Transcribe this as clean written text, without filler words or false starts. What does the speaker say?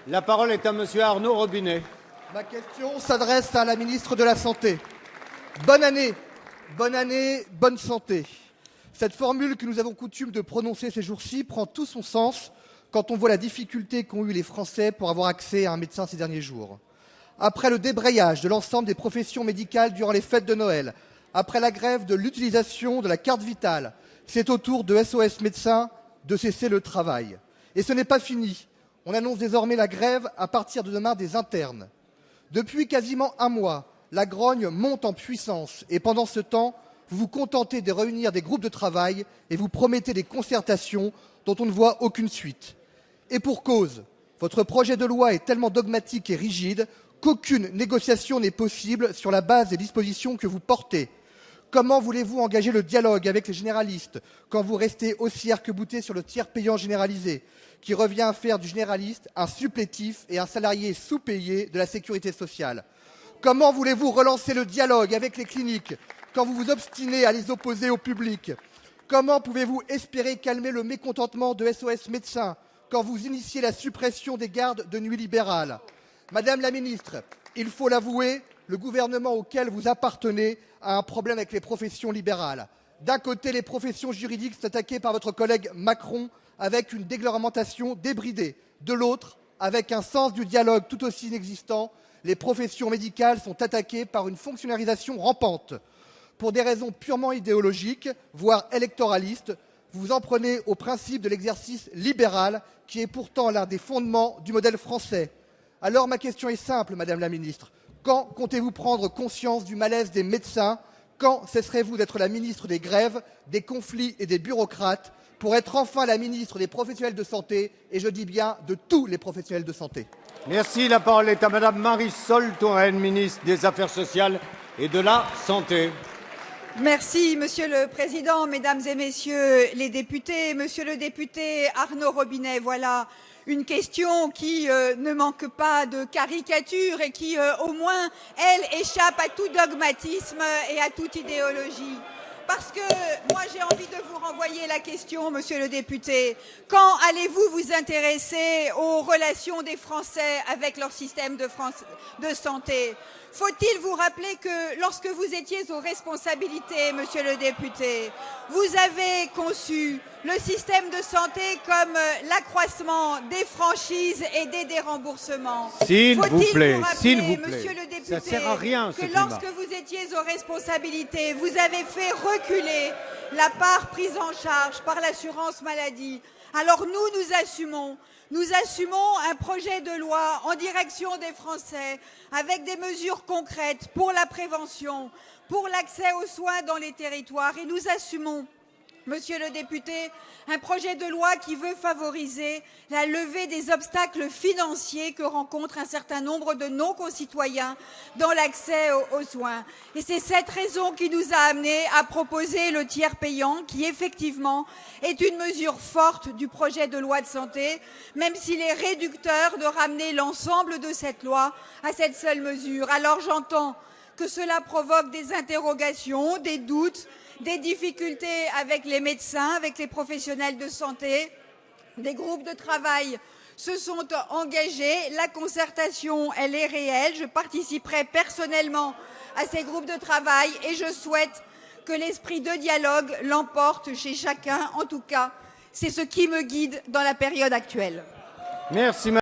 La parole est à monsieur Arnaud Robinet. Ma question s'adresse à la ministre de la Santé. Bonne année, bonne santé. Cette formule que nous avons coutume de prononcer ces jours-ci prend tout son sens quand on voit la difficulté qu'ont eu les Français pour avoir accès à un médecin ces derniers jours. Après le débrayage de l'ensemble des professions médicales durant les fêtes de Noël, après la grève de l'utilisation de la carte vitale, c'est au tour de SOS Médecins de cesser le travail. Et ce n'est pas fini. On annonce désormais la grève à partir de demain des internes. Depuis quasiment un mois, la grogne monte en puissance et pendant ce temps, vous vous contentez de réunir des groupes de travail et vous promettez des concertations dont on ne voit aucune suite. Et pour cause, votre projet de loi est tellement dogmatique et rigide qu'aucune négociation n'est possible sur la base des dispositions que vous portez. Comment voulez-vous engager le dialogue avec les généralistes quand vous restez aussi arc-bouté sur le tiers payant généralisé, qui revient à faire du généraliste un supplétif et un salarié sous-payé de la sécurité sociale? Comment voulez-vous relancer le dialogue avec les cliniques quand vous vous obstinez à les opposer au public? Comment pouvez-vous espérer calmer le mécontentement de SOS Médecins quand vous initiez la suppression des gardes de nuit libérales? Madame la ministre, il faut l'avouer, le gouvernement auquel vous appartenez a un problème avec les professions libérales. D'un côté, les professions juridiques sont attaquées par votre collègue Macron avec une déglementation débridée. De l'autre, avec un sens du dialogue tout aussi inexistant, les professions médicales sont attaquées par une fonctionnalisation rampante. Pour des raisons purement idéologiques, voire électoralistes, vous vous en prenez au principe de l'exercice libéral, qui est pourtant l'un des fondements du modèle français. Alors ma question est simple, Madame la Ministre. Quand comptez-vous prendre conscience du malaise des médecins? Quand cesserez-vous d'être la ministre des grèves, des conflits et des bureaucrates pour être enfin la ministre des professionnels de santé, et je dis bien de tous les professionnels de santé? Merci. La parole est à madame Marisol Touraine, ministre des Affaires sociales et de la Santé. Merci, Monsieur le Président, Mesdames et Messieurs les députés. Monsieur le député Arnaud Robinet, voilà une question qui ne manque pas de caricature et qui, au moins, elle, échappe à tout dogmatisme et à toute idéologie. Parce que moi, j'ai envie de vous renvoyer la question, monsieur le député. Quand allez-vous vous intéresser aux relations des Français avec leur système de santé? Faut-il vous rappeler que lorsque vous étiez aux responsabilités, monsieur le député, vous avez conçu le système de santé comme l'accroissement des franchises et des déremboursements? S'il vous plaît, monsieur le député, ça sert à rien, que lorsque vous étiez aux responsabilités, vous avez fait reculer la part prise en charge par l'assurance maladie. Alors nous assumons un projet de loi en direction des Français avec des mesures concrètes pour la prévention, pour l'accès aux soins dans les territoires. Et nous assumons, monsieur le député, un projet de loi qui veut favoriser la levée des obstacles financiers que rencontrent un certain nombre de nos concitoyens dans l'accès aux soins. Et c'est cette raison qui nous a amenés à proposer le tiers payant, qui effectivement est une mesure forte du projet de loi de santé, même s'il est réducteur de ramener l'ensemble de cette loi à cette seule mesure. Alors j'entends que cela provoque des interrogations, des doutes, des difficultés avec les médecins, avec les professionnels de santé. Des groupes de travail se sont engagés. La concertation, elle est réelle. Je participerai personnellement à ces groupes de travail et je souhaite que l'esprit de dialogue l'emporte chez chacun. En tout cas, c'est ce qui me guide dans la période actuelle. Merci.